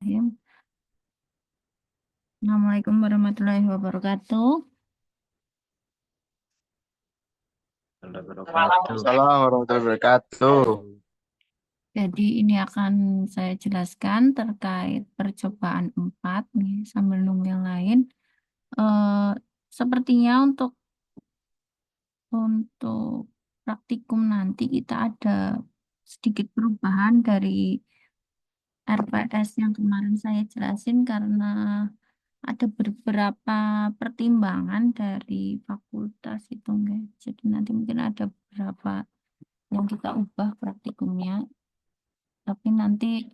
Bismillahirrahmanirrahim. Assalamualaikum warahmatullahi wabarakatuh. Assalamualaikum warahmatullahi wabarakatuh. Jadi ini akan saya jelaskan terkait percobaan 4 nih sambil nunggu yang lain. Eh, Sepertinya untuk praktikum nanti kita ada sedikit perubahan dari RPS yang kemarin saya jelasin karena ada beberapa pertimbangan dari fakultas itu enggak. Jadi nanti mungkin ada beberapa yang kita ubah praktikumnya, tapi nanti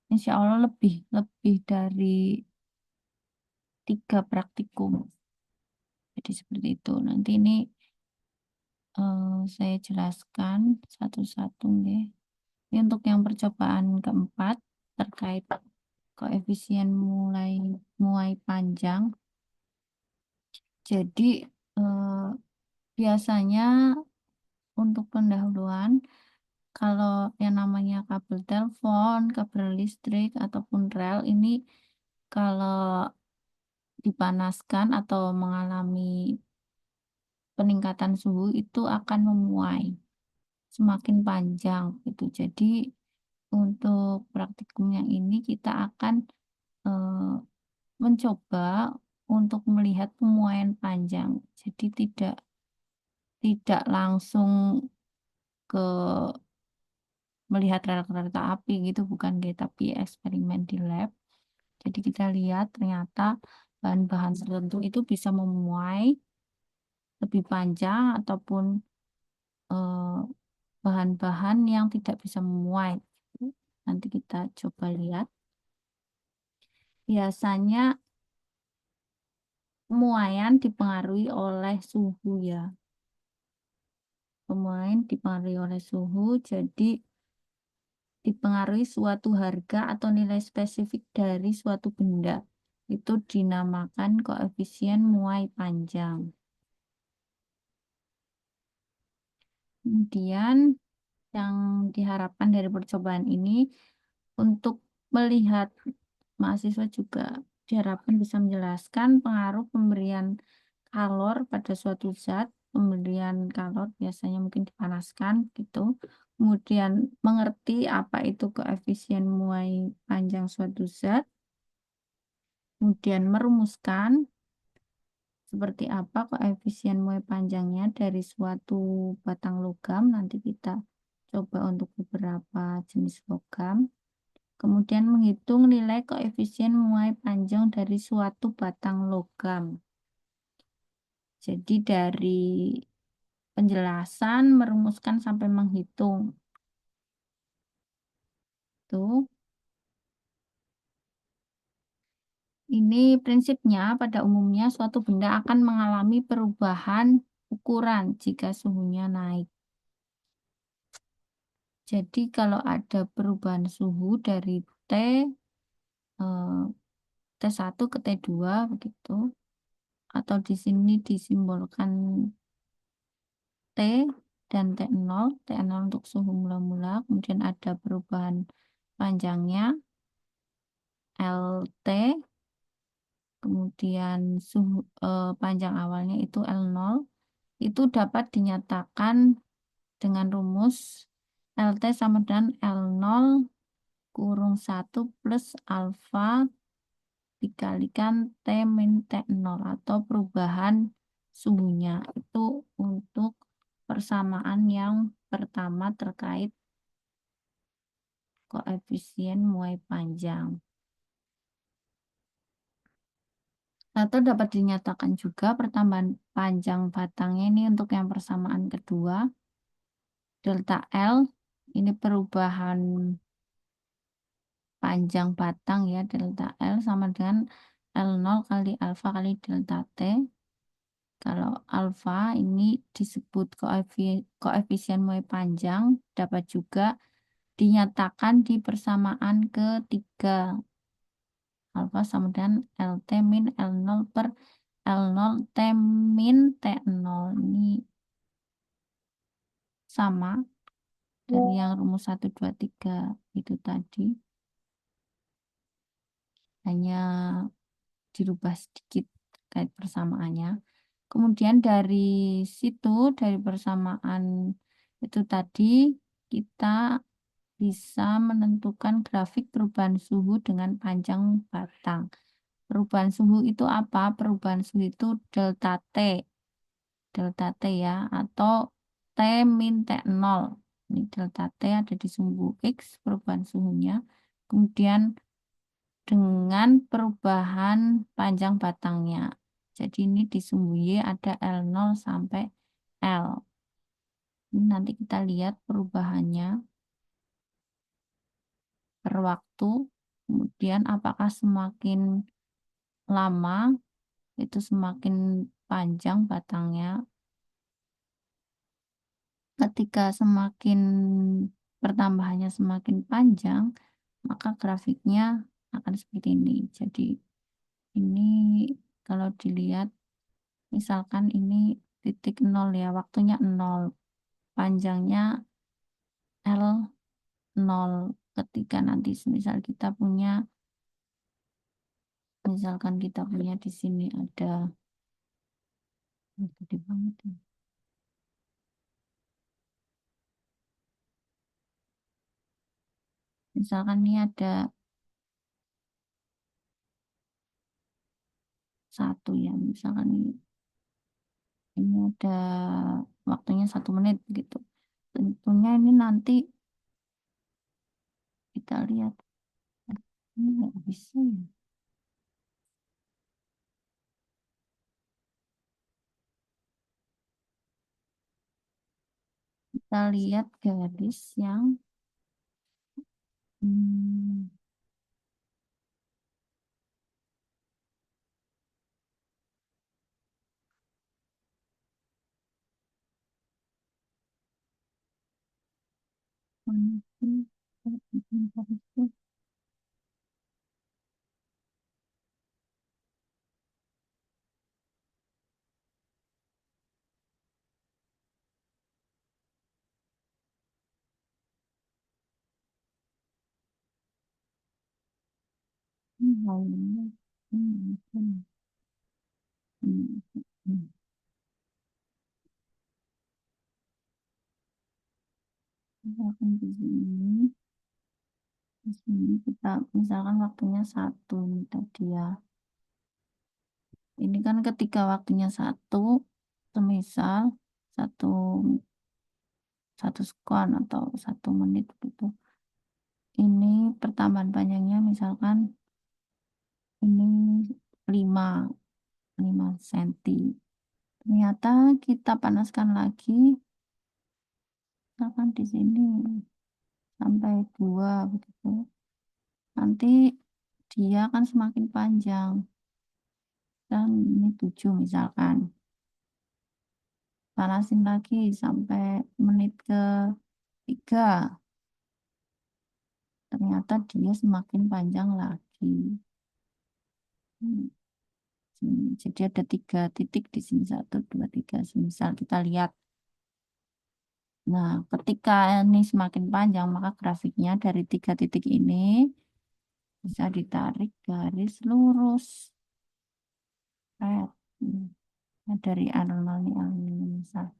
insya Allah lebih lebih dari 3 praktikum. Jadi seperti itu. Nanti ini saya jelaskan satu-satu nggih. Ini untuk yang percobaan keempat terkait koefisien muai panjang. Jadi biasanya untuk pendahuluan kalau yang namanya kabel telepon, kabel listrik ataupun rel ini kalau dipanaskan atau mengalami peningkatan suhu itu akan memuai semakin panjang gitu. Jadi untuk praktikum yang ini kita akan eh, mencoba untuk melihat pemuaian panjang. Jadi tidak tidak langsung ke melihat rel kereta api gitu, bukan gitu, tapi eksperimen di lab. Jadi kita lihat ternyata bahan-bahan tertentu itu bisa memuai lebih panjang ataupun eh, bahan-bahan yang tidak bisa memuai. Nanti kita coba lihat. Biasanya pemuaian dipengaruhi oleh suhu ya. Pemuaian dipengaruhi oleh suhu, jadi dipengaruhi suatu harga atau nilai spesifik dari suatu benda. Itu dinamakan koefisien muai panjang. Kemudian yang diharapkan dari percobaan ini untuk melihat mahasiswa juga diharapkan bisa menjelaskan pengaruh pemberian kalor pada suatu zat, pemberian kalor biasanya mungkin dipanaskan gitu. Kemudian mengerti apa itu koefisien muai panjang suatu zat, kemudian merumuskan seperti apa koefisien muai panjangnya dari suatu batang logam. Nanti kita coba untuk beberapa jenis logam. Kemudian menghitung nilai koefisien muai panjang dari suatu batang logam. Jadi dari penjelasan merumuskan sampai menghitung. Tuh. Ini prinsipnya pada umumnya suatu benda akan mengalami perubahan ukuran jika suhunya naik. Jadi kalau ada perubahan suhu dari eh, T1 ke T2 begitu, atau di sini disimbolkan T dan T0, T0 untuk suhu mula-mula, kemudian ada perubahan panjangnya LT, kemudian suhu panjang awalnya itu L0, itu dapat dinyatakan dengan rumus LT sama dengan L0 kurung 1 plus alfa dikalikan T min T0 atau perubahan suhunya. Itu untuk persamaan yang pertama terkait koefisien muai panjang. Atau dapat dinyatakan juga pertambahan panjang batangnya ini untuk yang persamaan kedua. Delta L, ini perubahan panjang batang ya, delta L sama dengan L0 kali alfa kali delta T. Kalau alfa ini disebut koefisien muai panjang, dapat juga dinyatakan di persamaan ketiga. Alfa sama dengan LT min L0 per L0 T min T0. Ini sama dari yang rumus 1, 2, 3 itu tadi. hanya dirubah sedikit terkait persamaannya. Kemudian dari situ, dari persamaan itu tadi, kita bisa menentukan grafik perubahan suhu dengan panjang batang. Perubahan suhu itu apa? Perubahan suhu itu delta T. Delta T ya, atau T min T0. Ini delta T ada di sumbu X, perubahan suhunya. Kemudian dengan perubahan panjang batangnya. Jadi ini di sumbu Y ada L0 sampai L. Ini nanti kita lihat perubahannya per waktu. Kemudian apakah semakin lama itu semakin panjang batangnya. Ketika semakin pertambahannya semakin panjang, maka grafiknya akan seperti ini. Jadi ini kalau dilihat, misalkan ini titik nol ya, waktunya nol, panjangnya L0. Ketika nanti misalkan kita punya di sini ada, gede banget ya. Misalkan ini ada satu ya, misalkan ini ada waktunya 1 menit gitu. Tentunya ini nanti kita lihat, ini nggak bisa ya. Kita lihat garis yang hmm, mana sih? Garisnya. Lainnya. Hmm, hmm, hmm, hmm. Misalkan di sini kita misalkan waktunya 1 ini tadi ya. Ini kan ketika waktunya 1, semisal satu satu sekon atau 1 menit gitu. Ini pertambahan panjangnya misalkan ini 5 5 cm. Ternyata kita panaskan lagi, misalkan di sini sampai 2 begitu. Nanti dia akan semakin panjang. Dan ini 7 misalkan. Panasin lagi sampai menit ke 3. Ternyata dia semakin panjang lagi. Hmm, Jadi ada 3 titik di sini, 1, 2, 3. Misal kita lihat. Nah, ketika ini semakin panjang, maka grafiknya dari 3 titik ini bisa ditarik garis lurus. Red. Hmm, nah, dari anormal ini misal.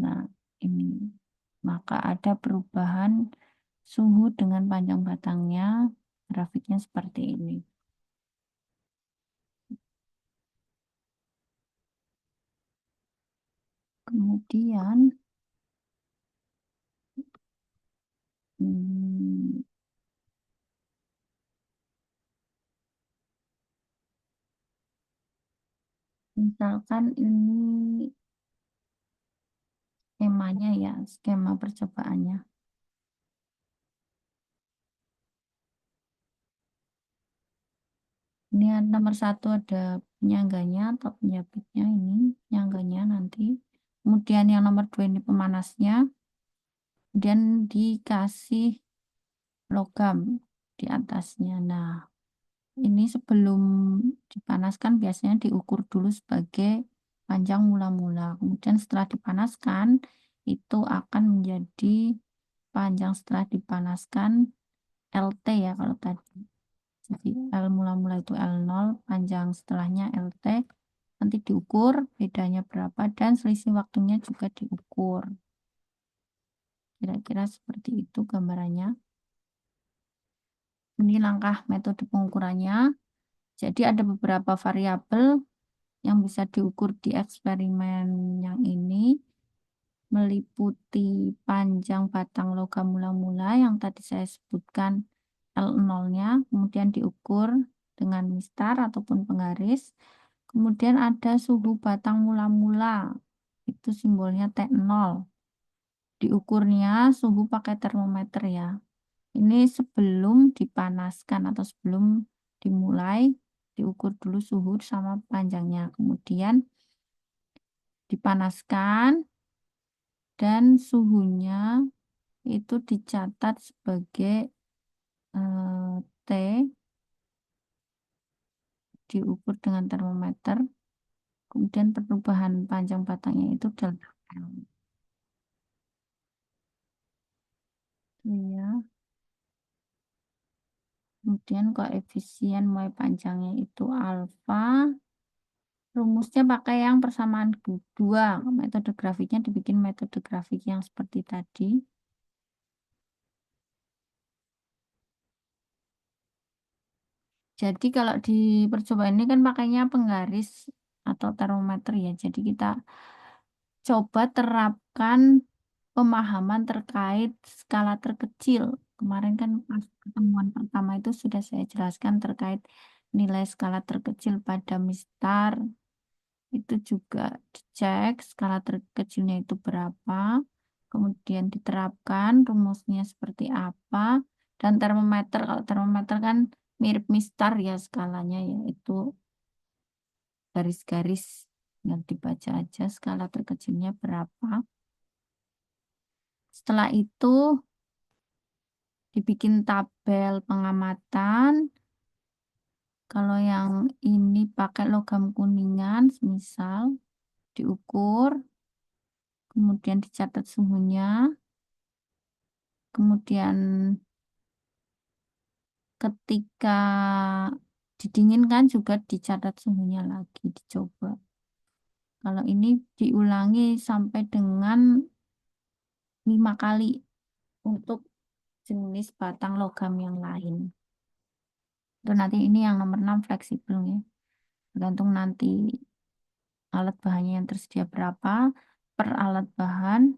Nah, ini. Maka ada perubahan suhu dengan panjang batangnya. Grafiknya seperti ini. Kemudian, hmm, misalkan ini skemanya ya, skema percobaannya. Ini nomor 1 ada penyangganya atau penjepitnya ini, penyangganya nanti. Kemudian yang nomor 2 ini pemanasnya. Kemudian dikasih logam di atasnya. Nah, ini sebelum dipanaskan biasanya diukur dulu sebagai panjang mula-mula. Kemudian setelah dipanaskan, itu akan menjadi panjang setelah dipanaskan LT ya kalau tadi. Jadi L mula-mula itu L0, panjang setelahnya LT, nanti diukur bedanya berapa dan selisih waktunya juga diukur. Kira-kira seperti itu gambarannya. Ini langkah metode pengukurannya. Jadi ada beberapa variabel yang bisa diukur di eksperimen yang ini, meliputi panjang batang logam mula-mula yang tadi saya sebutkan L0-nya, kemudian diukur dengan mistar ataupun penggaris. Kemudian ada suhu batang mula-mula, itu simbolnya T0. Diukurnya suhu pakai termometer ya. Ini sebelum dipanaskan atau sebelum dimulai, diukur dulu suhu sama panjangnya. Kemudian dipanaskan dan suhunya itu dicatat sebagai T, diukur dengan termometer. Kemudian perubahan panjang batangnya itu delta L. Itu ya. Kemudian koefisien mulai panjangnya itu alfa. Rumusnya pakai yang persamaan dua. Metode grafiknya dibikin metode grafik yang seperti tadi. Jadi kalau di percobaan ini kan pakainya penggaris atau termometer ya. Jadi kita coba terapkan pemahaman terkait skala terkecil. Kemarin kan pas pertemuan pertama itu sudah saya jelaskan terkait nilai skala terkecil pada mistar. Itu juga dicek skala terkecilnya itu berapa, kemudian diterapkan rumusnya seperti apa, dan termometer, kalau termometer kan mirip mistar ya skalanya, yaitu garis-garis yang dibaca aja skala terkecilnya berapa. Setelah itu dibikin tabel pengamatan. Kalau yang ini pakai logam kuningan, misal diukur, kemudian dicatat suhunya, kemudian ketika didinginkan juga dicatat suhunya lagi, dicoba. Kalau ini diulangi sampai dengan 5 kali untuk jenis batang logam yang lain. Itu nanti ini yang nomor 6 fleksibel ya. Tergantung nanti alat bahannya yang tersedia berapa per alat bahan.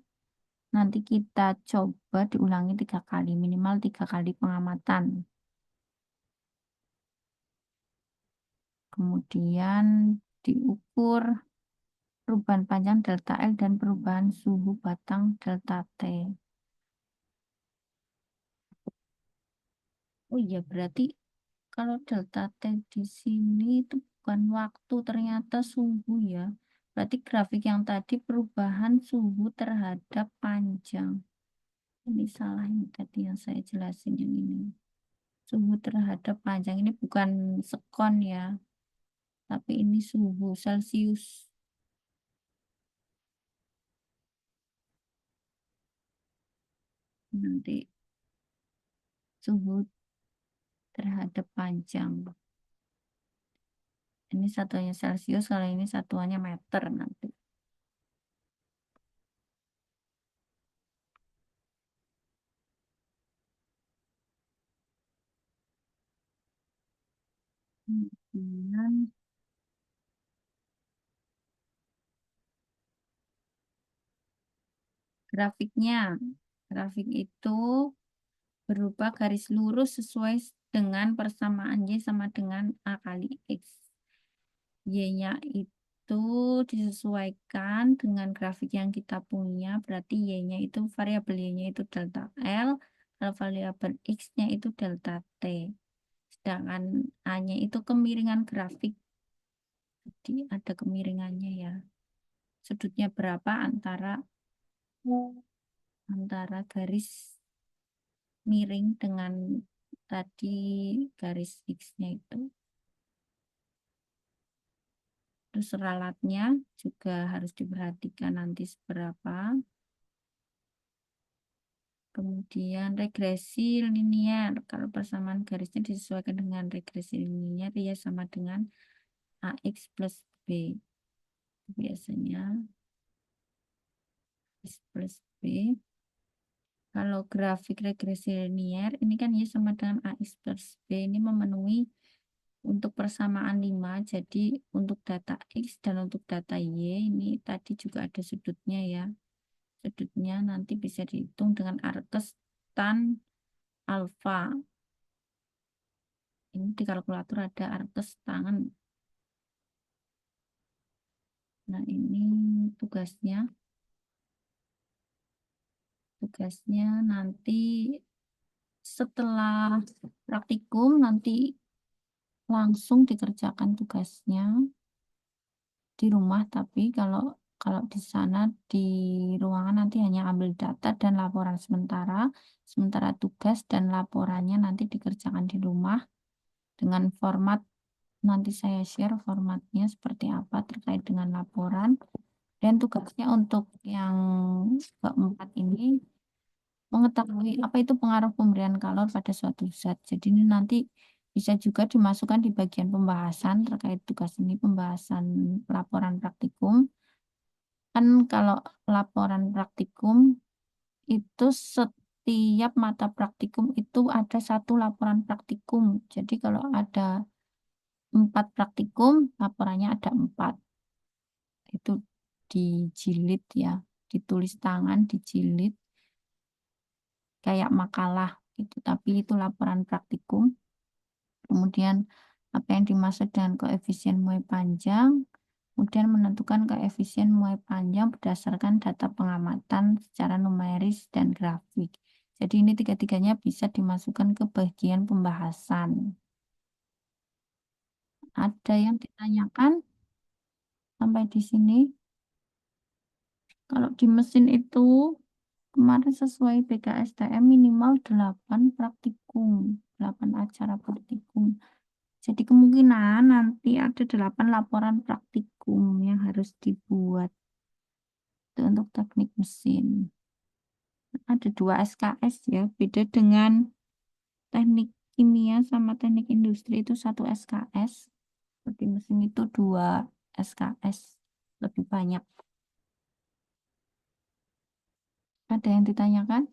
Nanti kita coba diulangi 3 kali, minimal 3 kali pengamatan. Kemudian diukur perubahan panjang delta L dan perubahan suhu batang delta T. Oh iya, berarti kalau delta T di sini itu bukan waktu, ternyata suhu ya. Berarti grafik yang tadi perubahan suhu terhadap panjang. Ini salah ini tadi yang saya jelasin yang ini. Suhu terhadap panjang ini bukan sekon ya, tapi ini suhu Celcius. Nanti suhu terhadap panjang. Ini satuannya Celcius, kalau ini satuannya meter nanti. Kemudian grafiknya. Grafik itu berupa garis lurus sesuai dengan persamaan Y sama dengan A kali X. Y-nya itu disesuaikan dengan grafik yang kita punya, berarti Y-nya itu variabel Y-nya itu delta L, kalau variabel X-nya itu delta T. Sedangkan A-nya itu kemiringan grafik, jadi ada kemiringannya ya. Sudutnya berapa antara garis miring dengan tadi garis X-nya itu. Terus ralatnya juga harus diperhatikan nanti seberapa. Kemudian regresi linier. Kalau persamaan garisnya disesuaikan dengan regresi linier, ya sama dengan AX plus B. Biasanya X plus B. Kalau grafik regresi linier, ini kan Y sama dengan AX plus B. Ini memenuhi untuk persamaan 5. Jadi untuk data X dan untuk data Y, ini tadi juga ada sudutnya ya. Sudutnya nanti bisa dihitung dengan arkes tan alfa. Ini di kalkulator ada arkes tangan. Nah, ini tugasnya. Tugasnya nanti setelah praktikum nanti langsung dikerjakan tugasnya di rumah, tapi kalau kalau di sana di ruangan nanti hanya ambil data dan laporan sementara, sementara tugas dan laporannya nanti dikerjakan di rumah dengan format. Nanti saya share formatnya seperti apa terkait dengan laporan. Dan tugasnya untuk yang keempat ini mengetahui apa itu pengaruh pemberian kalor pada suatu zat. Jadi ini nanti bisa juga dimasukkan di bagian pembahasan terkait tugas ini, pembahasan laporan praktikum. Kan kalau laporan praktikum itu setiap mata praktikum itu ada satu laporan praktikum. Jadi kalau ada 4 praktikum, laporannya ada 4. Itu dijilid ya, ditulis tangan, dijilid kayak makalah gitu. Tapi itu laporan praktikum. Kemudian apa yang dimaksud dengan koefisien muai panjang, kemudian menentukan koefisien muai panjang berdasarkan data pengamatan secara numeris dan grafik. Jadi ini tiga-tiganya bisa dimasukkan ke bagian pembahasan. Ada yang ditanyakan sampai di sini? Kalau di mesin itu kemarin sesuai BKSTM minimal 8 praktikum, 8 acara praktikum. Jadi kemungkinan nanti ada 8 laporan praktikum yang harus dibuat. Itu untuk teknik mesin. Ada 2 SKS ya, beda dengan teknik kimia sama teknik industri itu 1 SKS. Seperti mesin itu 2 SKS, lebih banyak. Ada yang ditanyakan?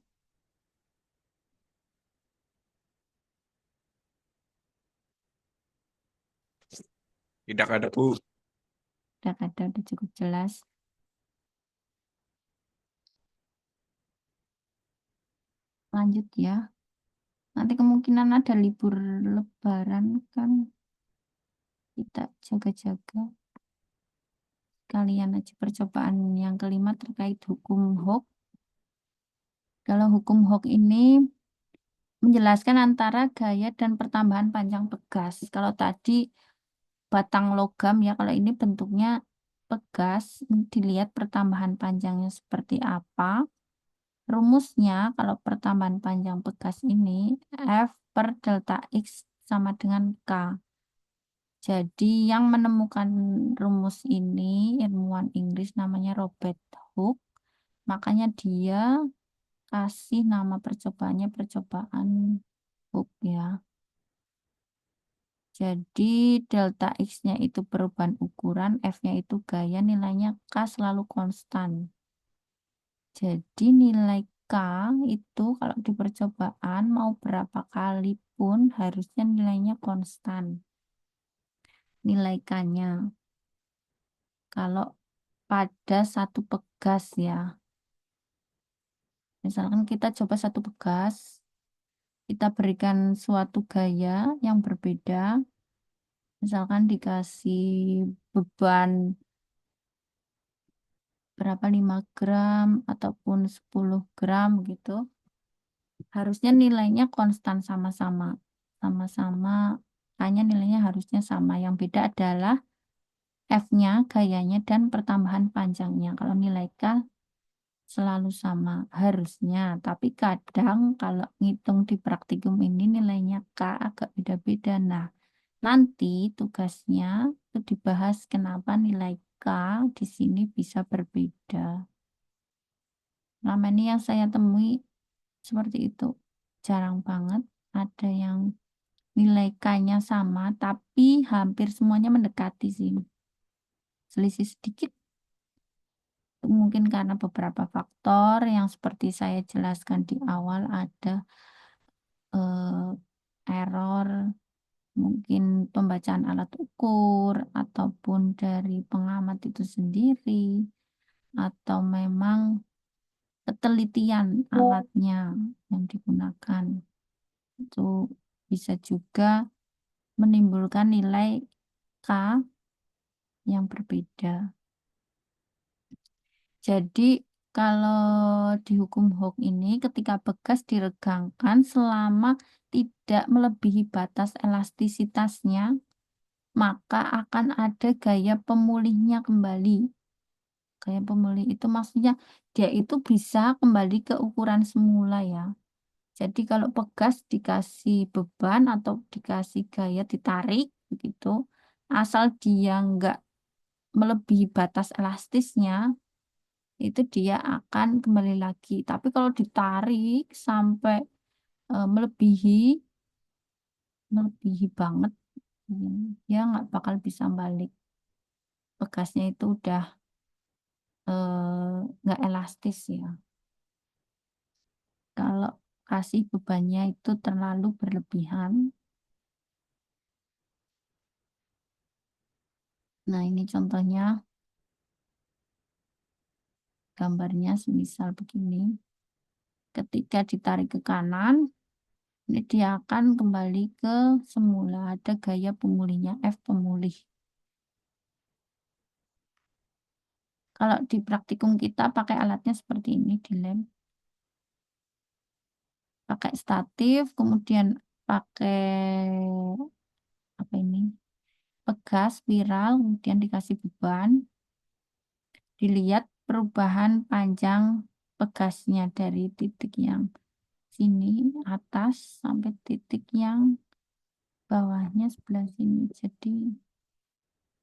Tidak ada, Bu. Udah cukup jelas. Lanjut ya. Nanti kemungkinan ada libur lebaran kan, kita jaga-jaga. Kalian aja percobaan yang kelima terkait hukum Hooke. Kalau hukum Hooke ini menjelaskan antara gaya dan pertambahan panjang pegas. Kalau tadi batang logam ya, kalau ini bentuknya pegas, dilihat pertambahan panjangnya seperti apa. Rumusnya kalau pertambahan panjang pegas ini F per delta X sama dengan K. Jadi yang menemukan rumus ini ilmuwan Inggris namanya Robert Hooke. Makanya dia kasih nama percobaannya percobaan Hooke ya. Jadi delta X-nya itu perubahan ukuran, F-nya itu gaya, nilainya K selalu konstan. Jadi nilai K itu kalau di percobaan mau berapa kali pun harusnya nilainya konstan. Nilai K-nya. Kalau pada satu pegas ya. Misalkan kita coba satu pegas, kita berikan suatu gaya yang berbeda. Misalkan dikasih beban berapa 5 gram ataupun 10 gram gitu. Harusnya nilainya konstan sama-sama. Sama-sama, hanya nilainya harusnya sama. Yang beda adalah F-nya, gayanya, dan pertambahan panjangnya. Kalau nilai K selalu sama harusnya, tapi kadang kalau ngitung di praktikum ini nilainya K agak beda-beda. Nah, nanti tugasnya itu dibahas kenapa nilai K di sini bisa berbeda. Lama ini yang saya temui seperti itu. Jarang banget ada yang nilai K-nya sama, tapi hampir semuanya mendekati sih. Selisih sedikit mungkin karena beberapa faktor yang seperti saya jelaskan di awal ada error mungkin pembacaan alat ukur ataupun dari pengamat itu sendiri atau memang ketelitian alatnya yang digunakan itu bisa juga menimbulkan nilai K yang berbeda. Jadi kalau di hukum Hooke ini ketika bekas diregangkan selama tidak melebihi batas elastisitasnya, maka akan ada gaya pemulihnya kembali. Gaya pemulih itu maksudnya dia itu bisa kembali ke ukuran semula ya. Jadi kalau pegas dikasih beban atau dikasih gaya ditarik begitu, asal dia nggak melebihi batas elastisnya, itu dia akan kembali lagi. Tapi kalau ditarik sampai melebihi, melebihi banget, dia nggak bakal bisa balik. Bekasnya itu udah nggak elastis ya. Kalau kasih bebannya itu terlalu berlebihan. Nah, ini contohnya gambarnya semisal begini. Ketika ditarik ke kanan, ini dia akan kembali ke semula. Ada gaya pemulihnya, F pemulih. Kalau di praktikum kita pakai alatnya seperti ini di lab. Pakai statif, kemudian pakai apa ini? Pegas, spiral, kemudian dikasih beban. Dilihat perubahan panjang pegasnya dari titik yang sini atas sampai titik yang bawahnya sebelah sini. Jadi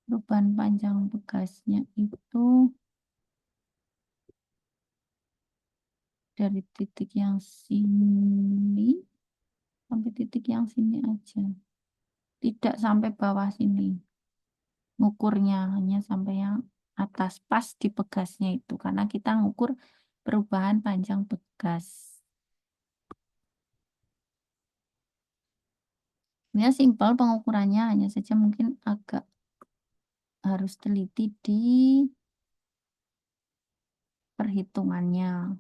perubahan panjang pegasnya itu dari titik yang sini sampai titik yang sini aja. Tidak sampai bawah sini. Ngukurnya hanya sampai yang atas pas di pegasnya itu karena kita ngukur perubahan panjang pegas. Ini simpel pengukurannya hanya saja mungkin agak harus teliti di perhitungannya.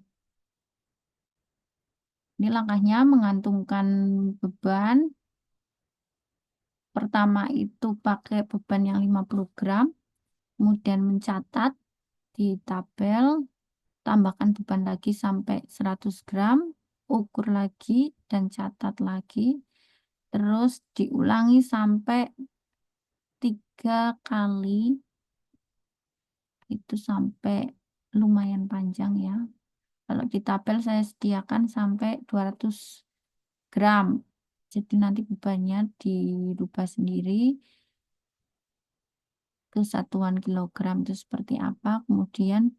Ini langkahnya mengantungkan beban. Pertama itu pakai beban yang 50 gram, kemudian mencatat di tabel, tambahkan beban lagi sampai 100 gram, ukur lagi dan catat lagi. Terus diulangi sampai 3 kali, itu sampai lumayan panjang ya. Kalau di tabel saya sediakan sampai 200 gram. Jadi nanti bebannya dirubah sendiri ke satuan kilogram itu seperti apa. Kemudian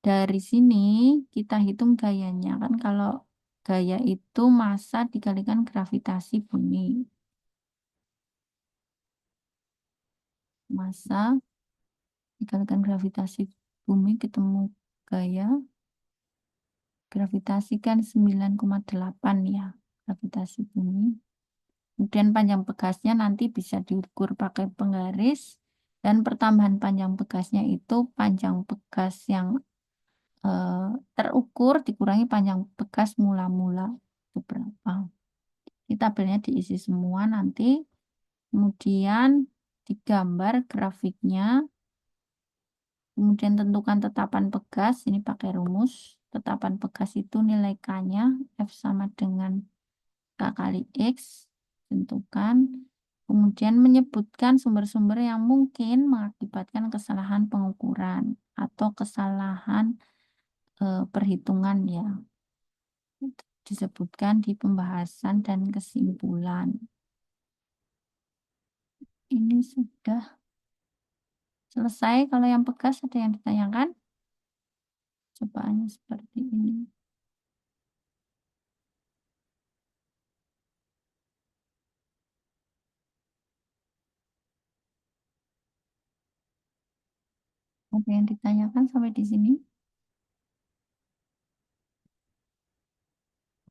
dari sini kita hitung gayanya. Kan kalau gaya itu massa dikalikan gravitasi bumi. Massa dikalikan gravitasi bumi ketemu gaya. Gravitasi kan 9,8 ya. Gravitasi bumi. Kemudian panjang pegasnya nanti bisa diukur pakai penggaris. Dan pertambahan panjang pegasnya itu panjang pegas yang eh, terukur dikurangi panjang bekas mula-mula itu berapa. Di tabelnya diisi semua nanti. Kemudian digambar grafiknya. Kemudian tentukan tetapan pegas. Ini pakai rumus. Tetapan pegas itu nilai K-nya. F sama dengan K kali X. Tentukan. Kemudian menyebutkan sumber-sumber yang mungkin mengakibatkan kesalahan pengukuran atau kesalahan perhitungan ya. Itu disebutkan di pembahasan dan kesimpulan. Ini sudah selesai. Kalau yang pegas ada yang ditanyakan? Cobaannya seperti ini. Ada yang ditanyakan sampai di sini?